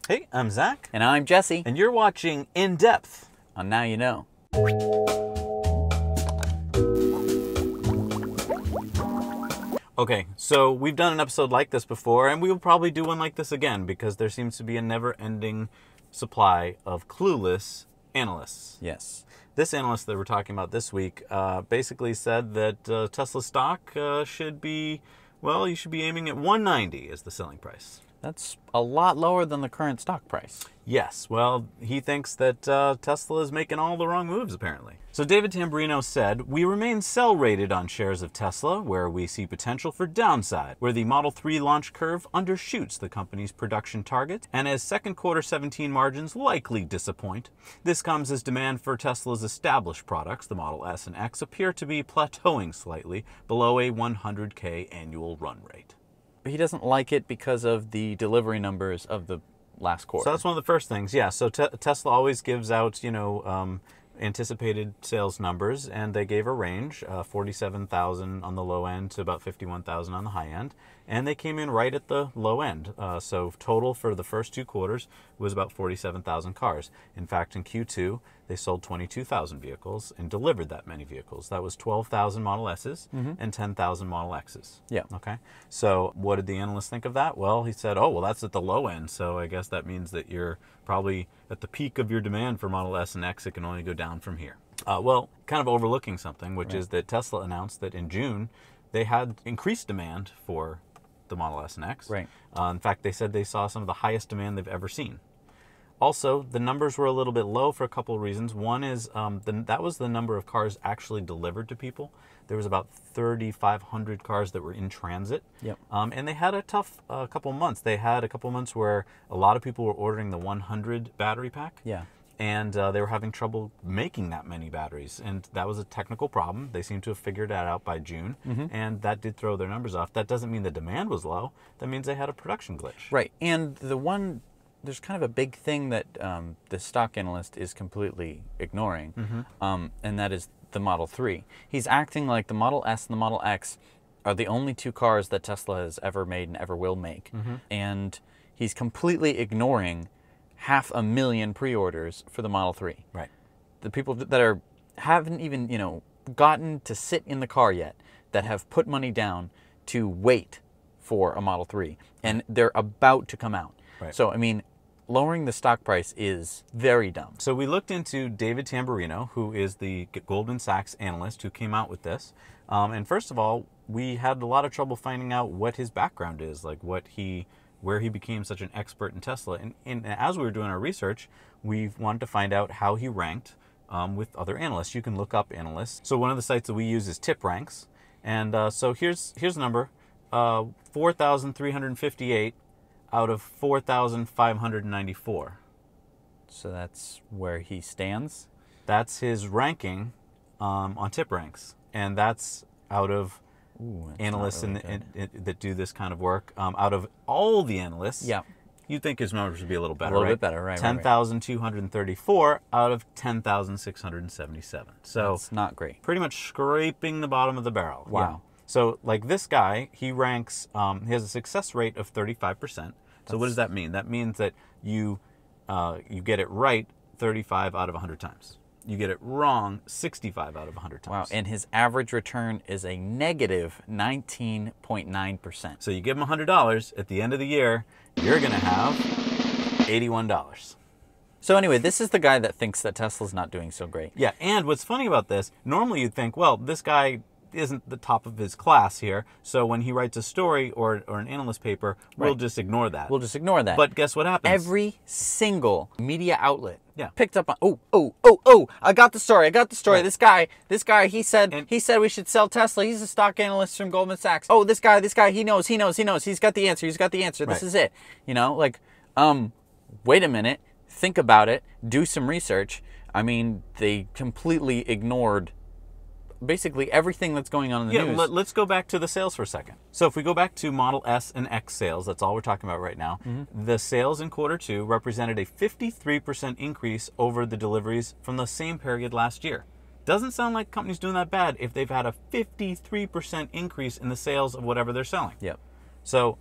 Hey, I'm Zach. And I'm Jesse. And you're watching In Depth On Now You Know. Okay, so we've done an episode like this before, and we will probably do one like this again because there seems to be a never-ending supply of clueless analysts. Yes. This analyst that we're talking about this week basically said that Tesla stock should be, well, you should be aiming at 190 as the selling price. That's a lot lower than the current stock price. Yes, well, he thinks that Tesla is making all the wrong moves, apparently. So David Tamburino said, "We remain sell-rated on shares of Tesla, where we see potential for downside, where the Model 3 launch curve undershoots the company's production target, and as second quarter 17 margins likely disappoint. This comes as demand for Tesla's established products, the Model S and X, appear to be plateauing slightly below a 100K annual run rate." He doesn't like it because of the delivery numbers of the last quarter. So that's one of the first things, yeah. So Tesla always gives out, anticipated sales numbers, and they gave a range, 47,000 on the low end to about 51,000 on the high end, and they came in right at the low end. So total for the first two quarters was about 47,000 cars. In fact, in Q2, they sold 22,000 vehicles and delivered that many vehicles. That was 12,000 Model S's and 10,000 Model X's. Yeah. Okay. So what did the analyst think of that? Well, he said, oh, well, that's at the low end. So I guess that means that you're probably at the peak of your demand for Model S and X. It can only go down from here. Well, kind of overlooking something, which is that Tesla announced that in June, they had increased demand for the Model S and X. Right. In fact, they said they saw some of the highest demand they've ever seen. Also, the numbers were a little bit low for a couple of reasons. One is that was the number of cars actually delivered to people. There was about 3,500 cars that were in transit. Yep. And they had a tough couple months. They had a couple months where a lot of people were ordering the 100 battery pack. Yeah. And they were having trouble making that many batteries. And that was a technical problem. They seem to have figured that out by June. And that did throw their numbers off. That doesn't mean the demand was low. That means they had a production glitch. Right. And there's kind of a big thing that the stock analyst is completely ignoring, and that is the Model 3. He's acting like the Model S and the Model X are the only two cars that Tesla has ever made and ever will make. And he's completely ignoring 500,000 pre-orders for the Model 3. Right. The people that haven't even, gotten to sit in the car yet, that have put money down to wait for a Model 3, and they're about to come out. Right. So, I mean, lowering the stock price is very dumb. So we looked into David Tamburino, who is the Goldman Sachs analyst who came out with this. And first of all, we had a lot of trouble finding out what his background is, like where he became such an expert in Tesla. And as we were doing our research, we wanted to find out how he ranked with other analysts. You can look up analysts. So one of the sites that we use is TipRanks. And so here's the number, 4,358 out of 4,594. So that's where he stands? That's his ranking on TipRanks. And that's out of analysts that do this kind of work. Out of all the analysts, you'd think his numbers would be a little better, A little bit better, right. 10,234 out of 10,677. So that's not great. Pretty much scraping the bottom of the barrel. Wow. Yeah. So like this guy, he ranks, he has a success rate of 35%. So what does that mean? That means that you get it right 35 out of 100 times. You get it wrong 65 out of 100 times. Wow, and his average return is a negative 19.9%. So you give him $100 at the end of the year, you're going to have $81. So anyway, this is the guy that thinks that Tesla's not doing so great. Yeah, and what's funny about this, normally you'd think, well, this guy isn't the top of his class here, so when he writes a story or an analyst paper, we'll just ignore that. We'll just ignore that. But guess what happens? Every single media outlet picked up on, I got the story. Right. This guy, he said we should sell Tesla. He's a stock analyst from Goldman Sachs. Oh, this guy, he knows. He's got the answer. This is it. Wait a minute, think about it, do some research. I mean, they completely ignored basically everything that's going on in the news. Let's go back to the sales for a second. So if we go back to Model S and X sales, that's all we're talking about right now. The sales in quarter two represented a 53% increase over the deliveries from the same period last year. Doesn't sound like the company's doing that bad if they've had a 53% increase in the sales of whatever they're selling. Yep. So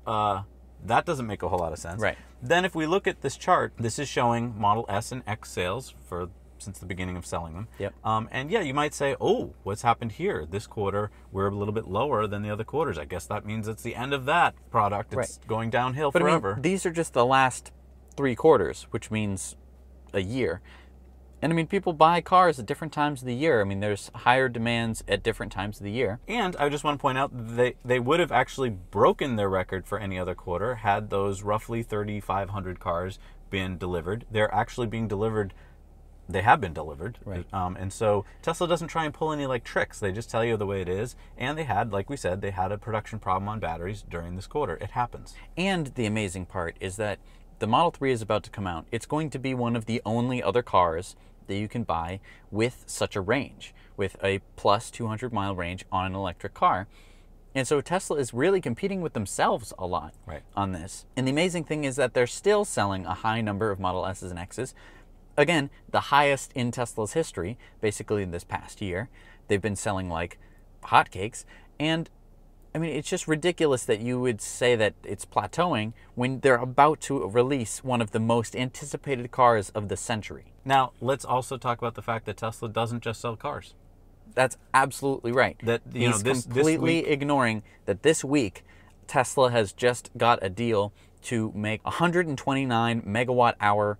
that doesn't make a whole lot of sense. Right. Then if we look at this chart, this is showing Model S and X sales since the beginning of selling them. Yep. And yeah, you might say, oh, what's happened here? This quarter, we're a little bit lower than the other quarters. I guess that means it's the end of that product. It's going downhill forever. I mean, these are just the last 3 quarters, which means a year. And I mean, people buy cars at different times of the year. I mean, there's higher demands at different times of the year. And I just want to point out they would have actually broken their record for any other quarter had those roughly 3,500 cars been delivered. They're actually being delivered. They have been delivered. Right. And so Tesla doesn't try and pull any like tricks. They just tell you the way it is. And they had, like we said, they had a production problem on batteries during this quarter. It happens. And the amazing part is that the Model 3 is about to come out. It's going to be one of the only other cars that you can buy with such a range, with a plus 200-mile range on an electric car. And so Tesla is really competing with themselves a lot on this. And the amazing thing is that they're still selling a high number of Model S's and X's. Again, the highest in Tesla's history, basically in this past year. They've been selling like hotcakes. And I mean, it's just ridiculous that you would say that it's plateauing when they're about to release one of the most anticipated cars of the century. Now, let's also talk about the fact that Tesla doesn't just sell cars. That's absolutely right. That He's completely ignoring that this week, Tesla has just got a deal to make 129 megawatt hour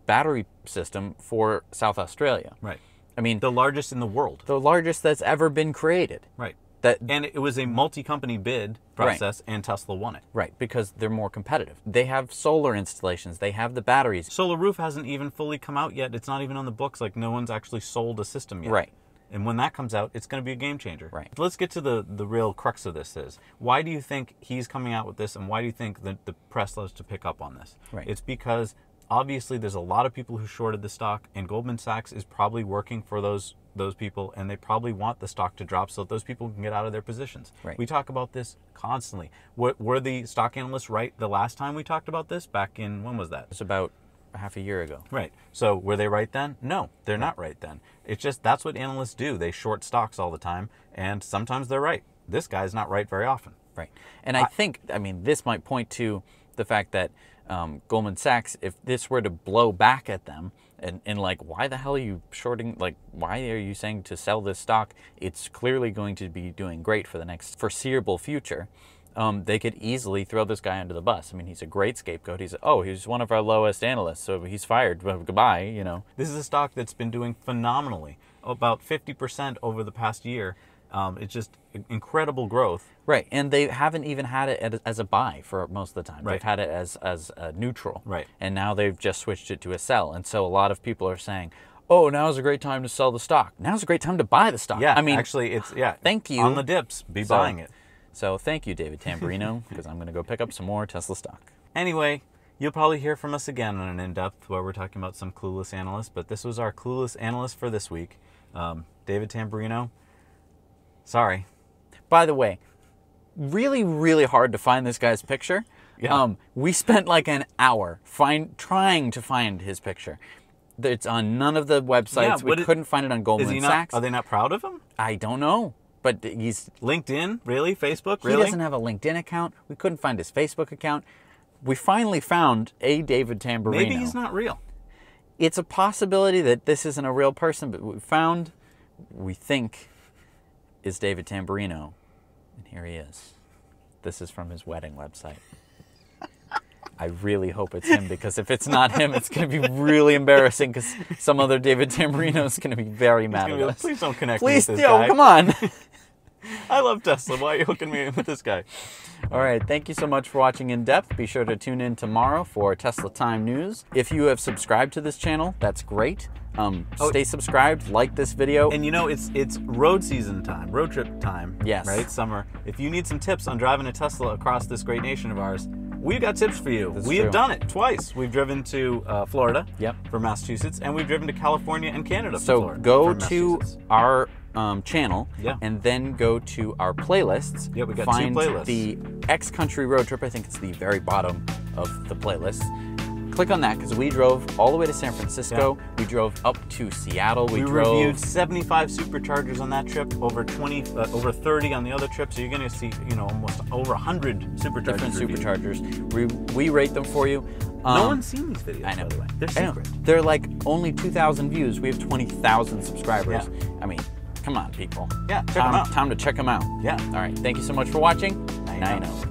battery system for South Australia. Right. I mean, the largest in the world. The largest that's ever been created. Right. And it was a multi-company bid process, and Tesla won it. Right, because they're more competitive. They have solar installations. They have the batteries. Solar Roof hasn't even fully come out yet. It's not even on the books. Like, no one's actually sold a system yet. Right. And when that comes out, it's going to be a game changer. Right. But let's get to the real crux of this is, why do you think he's coming out with this, and why do you think that the press loves to pick up on this? Right. It's because obviously there's a lot of people who shorted the stock, and Goldman Sachs is probably working for those people, and they probably want the stock to drop so that those people can get out of their positions. Right. We talk about this constantly. Were the stock analysts right the last time we talked about this? Back in, when was that? It's about half a year ago. Right. So were they right then? No, they're not right then. It's just that's what analysts do. They short stocks all the time, and sometimes they're right. This guy's not right very often. Right. And I think, I mean, this might point to the fact that Goldman Sachs, if this were to blow back at them, and like, why the hell are you shorting? Like, why are you saying to sell this stock? It's clearly going to be doing great for the next foreseeable future. They could easily throw this guy under the bus. I mean, he's a great scapegoat. He's one of our lowest analysts, so he's fired. Well, goodbye, you know. This is a stock that's been doing phenomenally, about 50% over the past year. It's just incredible growth. Right, and they haven't even had it as a buy for most of the time. Right. They've had it as a neutral. Right. And now they've just switched it to a sell. And so a lot of people are saying, oh, now's a great time to sell the stock. Now's a great time to buy the stock. Yeah, I mean, actually, it's, yeah. Thank you. On the dips, be buying it. So thank you, David Tamburino, because I'm going to go pick up some more Tesla stock. Anyway, you'll probably hear from us again on an in-depth where we're talking about some clueless analysts, but this was our clueless analyst for this week. David Tamburino, sorry. By the way, really, really hard to find this guy's picture. Yeah. We spent like an hour trying to find his picture. It's on none of the websites. Yeah, we couldn't find it on Goldman Sachs. Are they not proud of him? I don't know. But he's... LinkedIn? Really? Facebook? Really? He doesn't have a LinkedIn account. We couldn't find his Facebook account. We finally found a David Tamburino. Maybe he's not real. It's a possibility that this isn't a real person, but we think, is David Tamburino. And here he is. This is from his wedding website. I really hope it's him, because if it's not him, it's going to be really embarrassing, because some other David Tamburino is going to be very mad at us. Please don't connect me with this guy. guy. Come on. I love Tesla. Why are you hooking me in with this guy? All right. Thank you so much for watching In Depth. Be sure to tune in tomorrow for Tesla Time News. If you have subscribed to this channel, that's great. Stay subscribed, like this video. And you know, it's road season time, road trip time. Yes. Right? Summer. If you need some tips on driving a Tesla across this great nation of ours, we've got tips for you. That's we true. have done it twice. We've driven to Florida for Massachusetts, and we've driven to California and Canada for Florida. So go to our channel and then go to our playlists. Yeah, we got Find 2 playlists. The X Country Road Trip. I think it's the very bottom of the playlist. click on that because we drove all the way to San Francisco. Yeah. We drove up to Seattle. We reviewed 75 superchargers on that trip, over 30 on the other trip. So you're going to see, almost over 100 superchargers. Different superchargers. We rate them for you. No one's seen these videos, I know. by the way. They're secret. They're like only 2,000 views. We have 20,000 subscribers. Yeah. I mean, come on, people. Yeah, check them out. Time to check them out. Yeah. All right. Thank you so much for watching. Now you know.